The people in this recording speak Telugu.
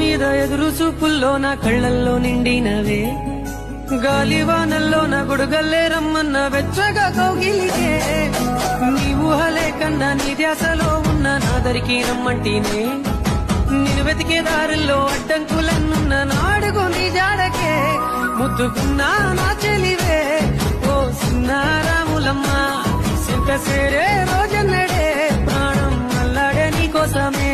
మీద ఎదురు చూపుల్లో నా కళ్ళల్లో నిండినవే గాలివానల్లో నా గుడుగల్లే రమ్మన్న వెచ్చగా కౌగిలికే నీ ఊహలే కన్నా నీ ధ్యాసలో ఉన్న నాదరికి రమ్మంటేనే నేను వెతికే దారుల్లో అడ్డంకులన్నున్న నాడుగు నీ జాడకే ముద్దుకున్నా నా చెలివే ఓ సిన్నారాములమ్మ సింత సేరే రోజన్నడే ప్రాణం అల్లాడే నీ కోసమే